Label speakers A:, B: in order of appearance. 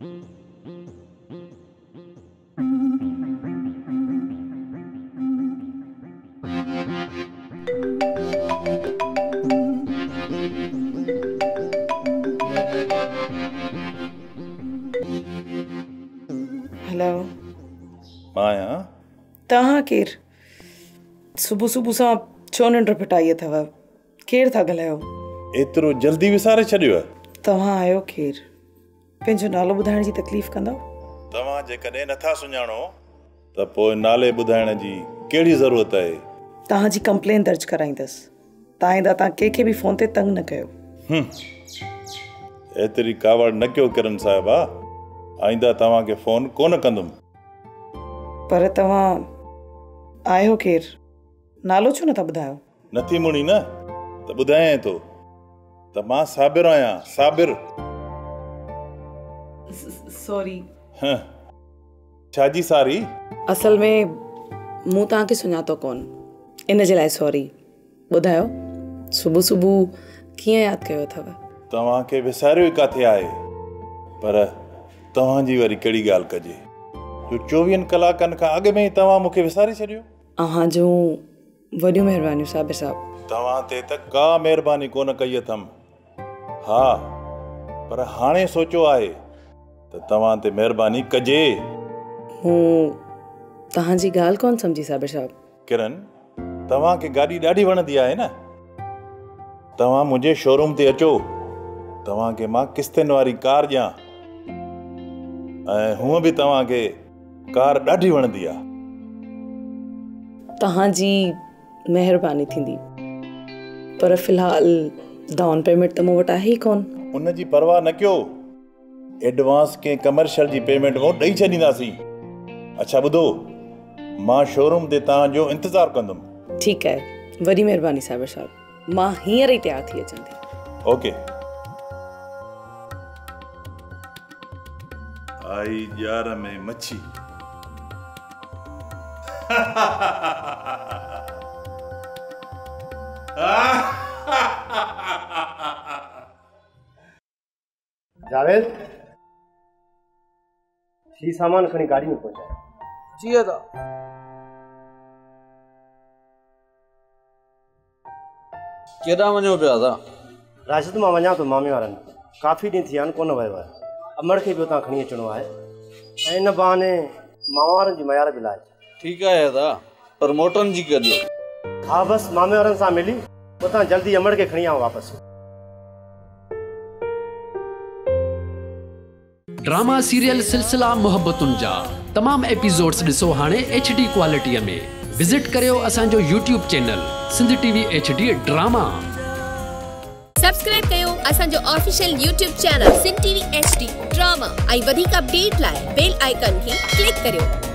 A: hello
B: माया
A: तव्हां केरु सुबुह सुबुह सां छो निंड फिटाई अथव केरु था ॻाल्हायो
B: एतिरो जल्दी विसारे छॾियो आहे
A: तव्हां आहियो केरु पंहिंजो नालो ॿुधाइण जी तकलीफ़ कंदव
B: तव्हां जेकॾहिं नथा सुञाणो त पोइ नाले ॿुधाइण जी कहिड़ी ज़रूरत आहे
A: तव्हांजी कंप्लेन दर्ज कराईंदसि तव्हां कंहिंखे बि फ़ोन ते तंग न कयो
B: एतिरी कावड़ न कयो किरण साहिबा आईंदा तव्हांखे फ़ोन कोन कंदुमि
A: पर तव्हां आहियो केरु नालो छो नथा ॿुधायो
B: नथी मुणी न त ॿुधायां थो त मां साबिर आहियां साबिर
A: सॉरी
B: छाजी सारी
A: असल में मूं तव्हांखे सुञातो कोन इन जे लाइ सॉरी ॿुधायो सुबुह सुबुह कीअं यादि कयो अथव
B: तव्हांखे विसारियो ई किथे आहे पर तव्हांजी वरी कहिड़ी ॻाल्हि कजे जो 24 कलाकनि खां अॻु में ई तव्हां मूंखे विसारे छॾियो
A: अव्हां जूं वॾियूं महिरबानियूं साबिर साहब
B: तव्हां ते त का महिरबानी कोन कई अथमि हा पर हाणे सोचियो आहे त तव्हां ते महिरबानी कजे
A: हूं तव्हांजी ॻाल्हि कोन सम्झी साबिर साहब
B: किरण तव्हांखे गाॾी ॾाढी वणंदी आहे न तव्हां मुंहिंजे शोरूम ते अचो तव्हांखे मां किस्तनि वारी कार ॾियां ऐं हूअं बि तव्हांखे कार ॾाढी वणंदी आहे
A: तव्हांजी महिरबानी थींदी पर फ़िलहाल डाउन पेमेंट त मूं वटि आहे ई कोन
B: उनजी परवाह न कयो एडवांस कंहिं कमर्शियल जी पेमेंट में ॾेई छॾींदासीं अच्छा ॿुधो मां शोरूम ते तव्हांजो इंतज़ारु कंदुमि
A: ठीकु आहे वॾी महिरबानी साबिर साहब मां हींअर ई तयारु थी अचां थी
B: ओके आई ॼार में मच्छी
C: जावेद ही सामान खणी गाड़ी में पहुंचाए
D: जी अदा केॾा वञो पिया अदा
C: राशिद मां वञा थो मामे वारनि काफ़ी ॾींहं थी विया आहिनि कोन वियो आहे अमड़ खे बि उतां खणी अचिणो आहे ऐं इन बहाने मामा वारनि जी मयार बि लाइ
D: ठीकु आहे अदा पर मोटन जी कजो
C: हा बसि मामे वारनि सां मिली उतां जल्दी अमड़ खे खणी आऊं वापसि
E: ड्रामा सीरियल सिलसिला मोहब्बतुनि जा तमाम एपिसोड्स ॾिसो हाणे HD क्वालिटीअ में विज़िट करियो असांजो YouTube channel Sindh TV HD drama
F: subscribe कयो असांजो official YouTube channel Sindh TV HD drama ऐं वधीक अपडेट लाइ बेल आइकन खे क्लिक करियो